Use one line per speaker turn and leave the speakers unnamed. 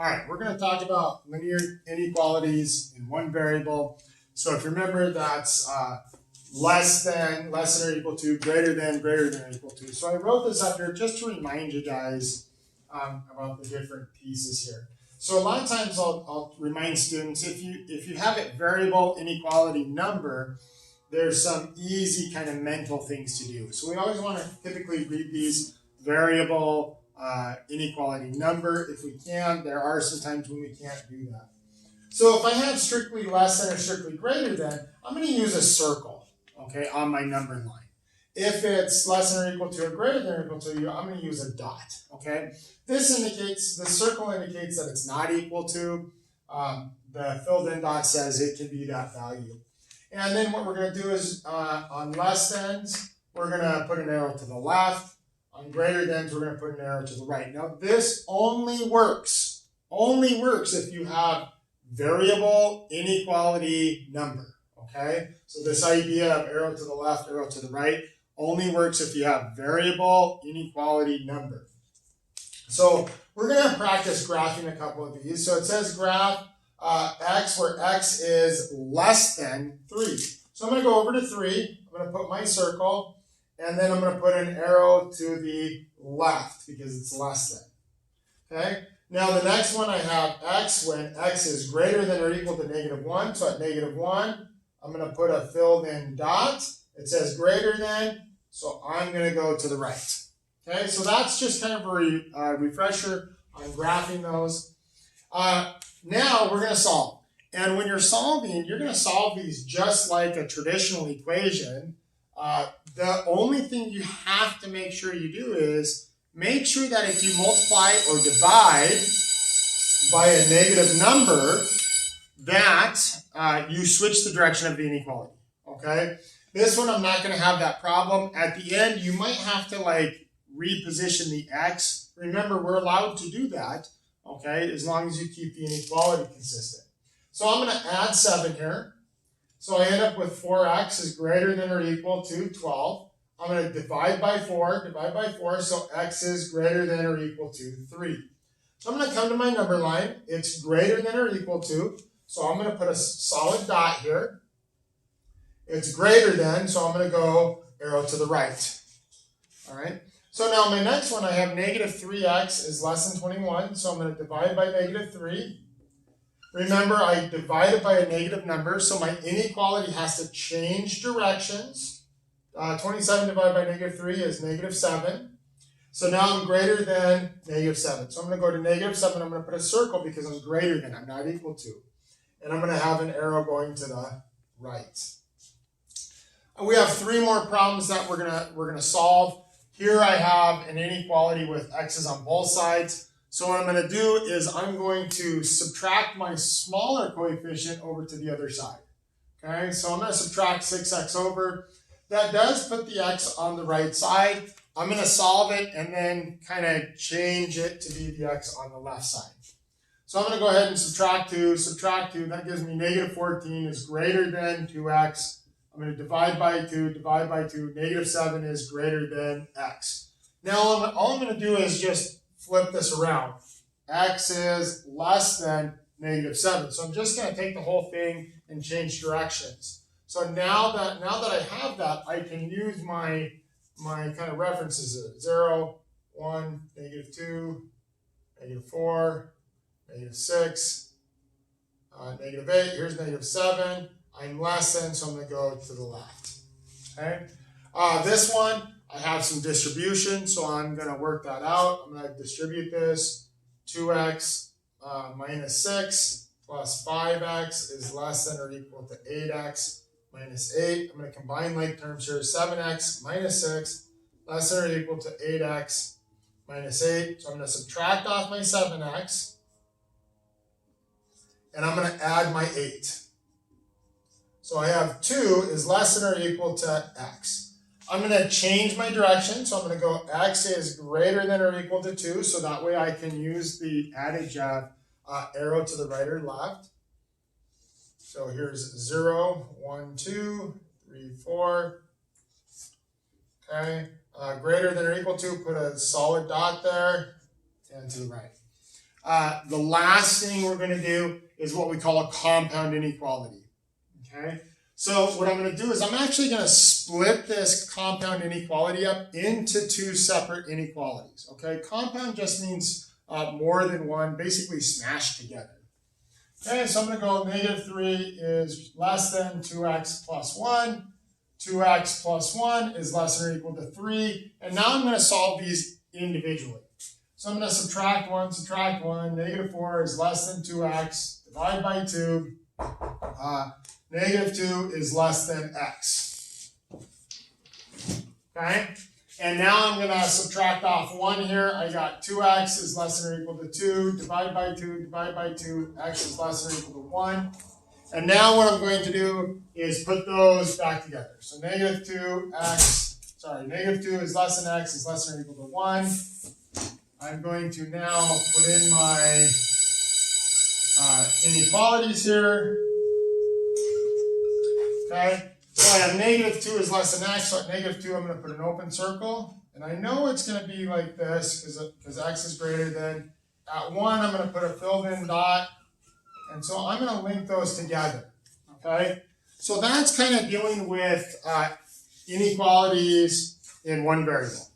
All right, we're going to talk about linear inequalities in one variable. So if you remember, that's less than or equal to, greater than or equal to. So I wrote this up here just to remind you guys about the different pieces here. So a lot of times I'll remind students, if you have a variable inequality number, there's some easy kind of mental things to do. So we always want to typically read these variable inequality number if we can. There are some times when we can't do that. So if I have strictly less than or strictly greater than, I'm going to use a circle, okay, on my number line. If it's less than or equal to or greater than or equal to, I'm going to use a dot, okay? The circle indicates that it's not equal to. The filled in dot says it can be that value. And then what we're going to do is on less thans, we're going to put an arrow to the left. On greater thans, we're going to put an arrow to the right. Now this only works if you have variable inequality number, okay? So this idea of arrow to the left, arrow to the right only works if you have variable inequality number. So we're going to practice graphing a couple of these. So it says graph x where x is less than 3. So I'm going to go over to 3. I'm going to put my circle, and then I'm going to put an arrow to the left because it's less than. Okay? Now the next one I have x when x is greater than or equal to -1. So at -1, I'm going to put a filled in dot. It says greater than, so I'm going to go to the right. Okay, so that's just kind of a refresher on graphing those. Now we're going to solve. And when you're solving, you're going to solve these just like a traditional equation. The only thing you have to make sure you do is make sure that if you multiply or divide by a negative number, that you switch the direction of the inequality. Okay? This one, I'm not going to have that problem. At the end, you might have to like reposition the x. Remember, we're allowed to do that, okay, as long as you keep the inequality consistent. So I'm going to add 7 here. So I end up with 4x is greater than or equal to 12. I'm going to divide by 4, so x is greater than or equal to 3. So I'm going to come to my number line. It's greater than or equal to, so I'm going to put a solid dot here. It's greater than, so I'm going to go arrow to the right. All right. So now my next one, I have -3x is less than 21, so I'm going to divide by -3. Remember, I divided by a negative number, so my inequality has to change directions. 27 divided by -3 is -7. So now I'm greater than -7. So I'm going to go to -7. I'm going to put a circle because I'm greater than, I'm not equal to. And I'm going to have an arrow going to the right. And we have 3 more problems that we're gonna solve. Here I have an inequality with x's on both sides. So what I'm going to do is I'm going to subtract my smaller coefficient over to the other side. Okay, so I'm going to subtract 6x over. That does put the x on the right side. I'm going to solve it and then kind of change it to be the x on the left side. So I'm going to go ahead and subtract 2. That gives me -14 is greater than 2x. I'm going to divide by 2, -7 is greater than x. Now all I'm going to do is just flip this around. X is less than -7. So I'm just going to take the whole thing and change directions. So now that I have that, I can use my kind of references here. 0, 1, -2, -4, -6, -8. Here's -7. I'm less than, so I'm going to go to the left. Okay. This one, I have some distribution, so I'm going to work that out. I'm going to distribute this. 2x minus 6 plus 5x is less than or equal to 8x minus 8. I'm going to combine like terms here. 7x minus 6 less than or equal to 8x minus 8. So I'm going to subtract off my 7x, and I'm going to add my 8. So I have 2 is less than or equal to x. I'm going to change my direction. So I'm going to go x is greater than or equal to 2. So that way I can use the adage of arrow to the right or left. So here's 0, 1, 2, 3, 4. Okay. Greater than or equal to, put a solid dot there and to the right. The last thing we're going to do is what we call a compound inequality. Okay? So what I'm going to do is I'm actually going to split this compound inequality up into two separate inequalities. Okay? Compound just means more than one, basically smashed together. Okay, so I'm going to go -3 is less than 2x plus 1. 2x plus 1 is less than or equal to 3. And now I'm going to solve these individually. So I'm going to subtract 1. -4 is less than 2x. Divide by 2. -2 is less than x. Okay? And now I'm going to subtract off 1 here. I got 2x is less than or equal to 2. Divide by 2. X is less than or equal to 1. And now what I'm going to do is put those back together. So -2 is less than x is less than or equal to 1. I'm going to now put in my inequalities here. Okay. So I have -2 is less than x, so at -2 I'm going to put an open circle. And I know it's going to be like this because x is greater than. At 1 I'm going to put a filled in dot. And so I'm going to link those together. Okay. So that's kind of dealing with inequalities in one variable.